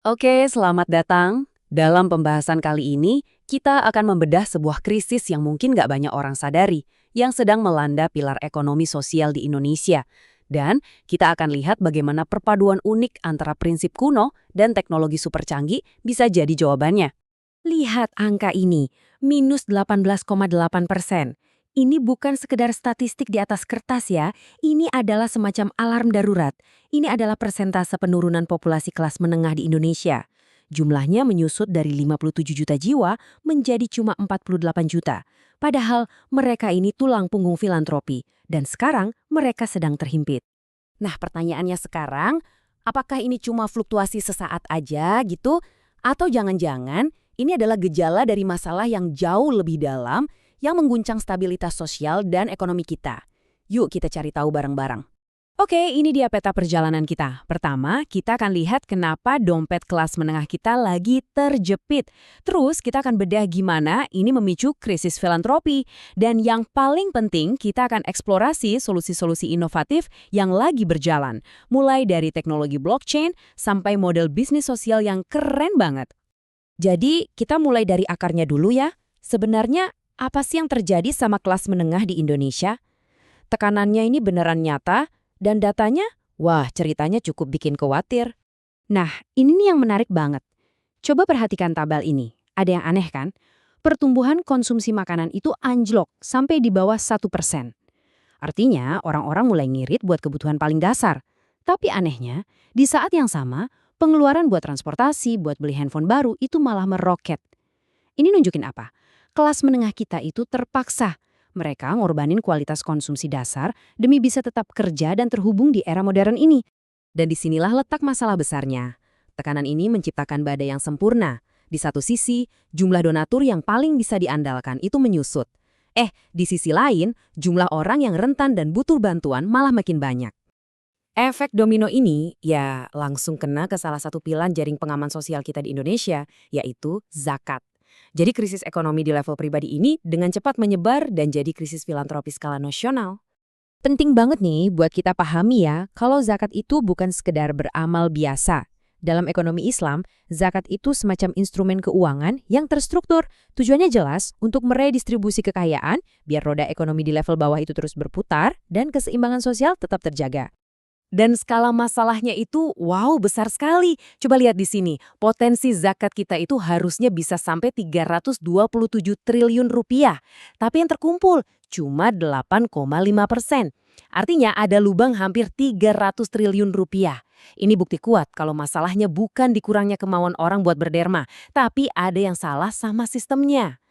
Oke, selamat datang. Dalam pembahasan kali ini, kita akan membedah sebuah krisis yang mungkin nggak banyak orang sadari, yang sedang melanda pilar ekonomi sosial di Indonesia. Dan kita akan lihat bagaimana perpaduan unik antara prinsip kuno dan teknologi super canggih bisa jadi jawabannya. Lihat angka ini, minus 18,8%. Ini bukan sekedar statistik di atas kertas ya, ini adalah semacam alarm darurat. Ini adalah persentase penurunan populasi kelas menengah di Indonesia. Jumlahnya menyusut dari 57 juta jiwa menjadi cuma 48 juta. Padahal mereka ini tulang punggung filantropi, dan sekarang mereka sedang terhimpit. Nah, pertanyaannya sekarang, apakah ini cuma fluktuasi sesaat aja gitu? Atau jangan-jangan ini adalah gejala dari masalah yang jauh lebih dalam yang mengguncang stabilitas sosial dan ekonomi kita? Yuk kita cari tahu bareng-bareng. Oke, ini dia peta perjalanan kita. Pertama, kita akan lihat kenapa dompet kelas menengah kita lagi terjepit. Terus, kita akan bedah gimana ini memicu krisis filantropi. Dan yang paling penting, kita akan eksplorasi solusi-solusi inovatif yang lagi berjalan. Mulai dari teknologi blockchain sampai model bisnis sosial yang keren banget. Jadi, kita mulai dari akarnya dulu ya. Sebenarnya, apa sih yang terjadi sama kelas menengah di Indonesia? Tekanannya ini beneran nyata, dan datanya, wah ceritanya cukup bikin khawatir. Nah, ini nih yang menarik banget. Coba perhatikan tabel ini. Ada yang aneh kan? Pertumbuhan konsumsi makanan itu anjlok sampai di bawah 1%. Artinya, orang-orang mulai ngirit buat kebutuhan paling dasar. Tapi anehnya, di saat yang sama, pengeluaran buat transportasi, buat beli handphone baru itu malah meroket. Ini nunjukin apa? Kelas menengah kita itu terpaksa. Mereka ngorbanin kualitas konsumsi dasar demi bisa tetap kerja dan terhubung di era modern ini. Dan disinilah letak masalah besarnya. Tekanan ini menciptakan badai yang sempurna. Di satu sisi, jumlah donatur yang paling bisa diandalkan itu menyusut. Di sisi lain, jumlah orang yang rentan dan butuh bantuan malah makin banyak. Efek domino ini ya langsung kena ke salah satu pilar jaring pengaman sosial kita di Indonesia, yaitu zakat. Jadi krisis ekonomi di level pribadi ini dengan cepat menyebar dan jadi krisis filantropi skala nasional. Penting banget nih buat kita pahami ya, kalau zakat itu bukan sekedar beramal biasa. Dalam ekonomi Islam, zakat itu semacam instrumen keuangan yang terstruktur. Tujuannya jelas untuk meredistribusi kekayaan, biar roda ekonomi di level bawah itu terus berputar dan keseimbangan sosial tetap terjaga. Dan skala masalahnya itu, wow, besar sekali. Coba lihat di sini, potensi zakat kita itu harusnya bisa sampai 327 triliun rupiah. Tapi yang terkumpul cuma 8,5%. Artinya ada lubang hampir 300 triliun rupiah. Ini bukti kuat kalau masalahnya bukan dikurangnya kemauan orang buat berderma, tapi ada yang salah sama sistemnya.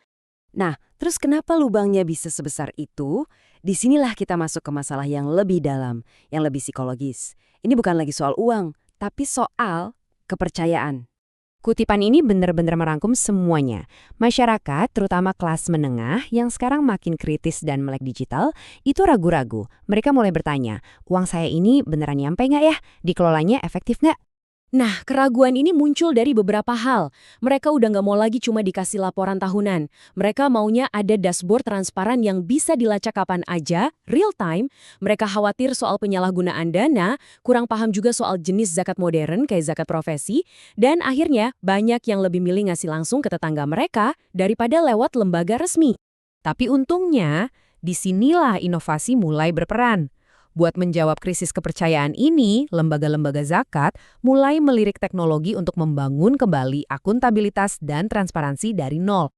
Nah, terus kenapa lubangnya bisa sebesar itu? Disinilah kita masuk ke masalah yang lebih dalam, yang lebih psikologis. Ini bukan lagi soal uang, tapi soal kepercayaan. Kutipan ini benar-benar merangkum semuanya. Masyarakat, terutama kelas menengah, yang sekarang makin kritis dan melek digital, itu ragu-ragu. Mereka mulai bertanya, uang saya ini beneran nyampe nggak ya? Dikelolanya efektif nggak? Nah, keraguan ini muncul dari beberapa hal. Mereka udah nggak mau lagi cuma dikasih laporan tahunan. Mereka maunya ada dashboard transparan yang bisa dilacak kapan aja, real time. Mereka khawatir soal penyalahgunaan dana, kurang paham juga soal jenis zakat modern kayak zakat profesi, dan akhirnya banyak yang lebih milih ngasih langsung ke tetangga mereka daripada lewat lembaga resmi. Tapi untungnya, disinilah inovasi mulai berperan. Buat menjawab krisis kepercayaan ini, lembaga-lembaga zakat mulai melirik teknologi untuk membangun kembali akuntabilitas dan transparansi dari nol.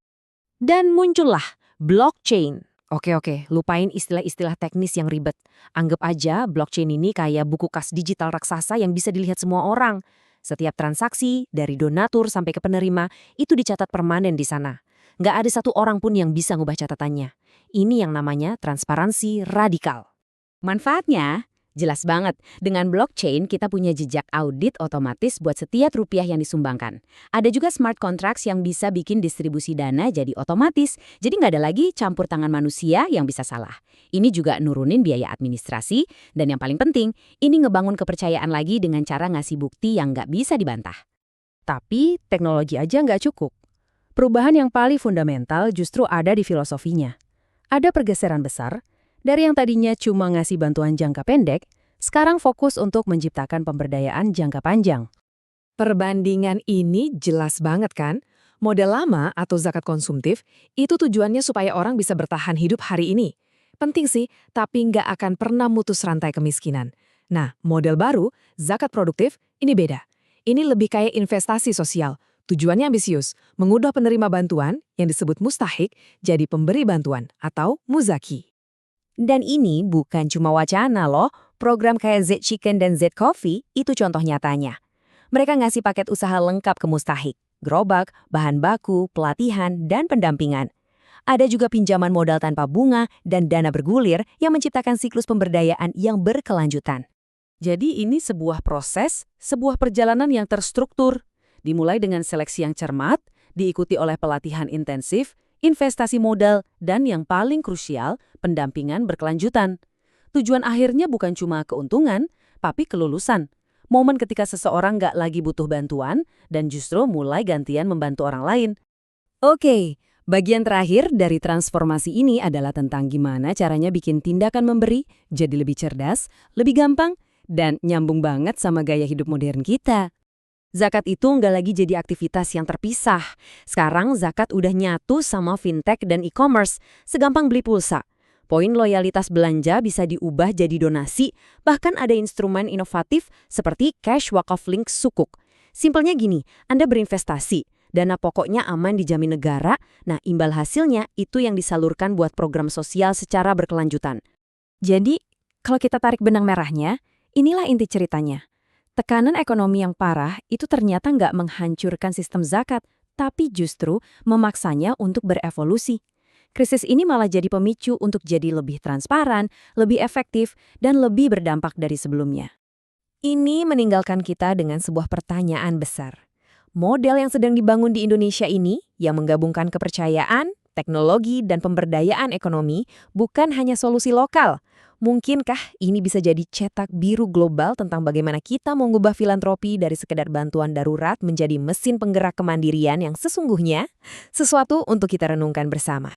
Dan muncullah blockchain. Oke, lupain istilah-istilah teknis yang ribet. Anggap aja blockchain ini kayak buku kas digital raksasa yang bisa dilihat semua orang. Setiap transaksi, dari donatur sampai ke penerima, itu dicatat permanen di sana. Nggak ada satu orang pun yang bisa ngubah catatannya. Ini yang namanya transparansi radikal. Manfaatnya jelas banget. Dengan blockchain kita punya jejak audit otomatis buat setiap rupiah yang disumbangkan. Ada juga smart contracts yang bisa bikin distribusi dana jadi otomatis. Jadi nggak ada lagi campur tangan manusia yang bisa salah. Ini juga nurunin biaya administrasi. Dan yang paling penting, ini ngebangun kepercayaan lagi dengan cara ngasih bukti yang nggak bisa dibantah. Tapi teknologi aja nggak cukup. Perubahan yang paling fundamental justru ada di filosofinya. Ada pergeseran besar. Dari yang tadinya cuma ngasih bantuan jangka pendek, sekarang fokus untuk menciptakan pemberdayaan jangka panjang. Perbandingan ini jelas banget kan? Model lama atau zakat konsumtif itu tujuannya supaya orang bisa bertahan hidup hari ini. Penting sih, tapi nggak akan pernah mutus rantai kemiskinan. Nah, model baru, zakat produktif, ini beda. Ini lebih kayak investasi sosial. Tujuannya ambisius, mengubah penerima bantuan yang disebut mustahik jadi pemberi bantuan atau muzaki. Dan ini bukan cuma wacana loh, program kayak Z Chicken dan Z Coffee itu contoh nyatanya. Mereka ngasih paket usaha lengkap ke mustahik, gerobak, bahan baku, pelatihan, dan pendampingan. Ada juga pinjaman modal tanpa bunga dan dana bergulir yang menciptakan siklus pemberdayaan yang berkelanjutan. Jadi ini sebuah proses, sebuah perjalanan yang terstruktur. Dimulai dengan seleksi yang cermat, diikuti oleh pelatihan intensif, investasi modal, dan yang paling krusial, pendampingan berkelanjutan. Tujuan akhirnya bukan cuma keuntungan, tapi kelulusan. Momen ketika seseorang nggak lagi butuh bantuan dan justru mulai gantian membantu orang lain. Oke, bagian terakhir dari transformasi ini adalah tentang gimana caranya bikin tindakan memberi jadi lebih cerdas, lebih gampang, dan nyambung banget sama gaya hidup modern kita. Zakat itu nggak lagi jadi aktivitas yang terpisah. Sekarang zakat udah nyatu sama fintech dan e-commerce, segampang beli pulsa. Poin loyalitas belanja bisa diubah jadi donasi, bahkan ada instrumen inovatif seperti Cash Wakaf Link Sukuk. Simpelnya gini, Anda berinvestasi, dana pokoknya aman dijamin negara, nah imbal hasilnya itu yang disalurkan buat program sosial secara berkelanjutan. Jadi, kalau kita tarik benang merahnya, inilah inti ceritanya. Tekanan ekonomi yang parah itu ternyata nggak menghancurkan sistem zakat, tapi justru memaksanya untuk berevolusi. Krisis ini malah jadi pemicu untuk jadi lebih transparan, lebih efektif, dan lebih berdampak dari sebelumnya. Ini meninggalkan kita dengan sebuah pertanyaan besar. Model yang sedang dibangun di Indonesia ini, yang menggabungkan kepercayaan, teknologi, dan pemberdayaan ekonomi, bukan hanya solusi lokal. Mungkinkah ini bisa jadi cetak biru global tentang bagaimana kita mengubah filantropi dari sekedar bantuan darurat menjadi mesin penggerak kemandirian yang sesungguhnya? Sesuatu untuk kita renungkan bersama.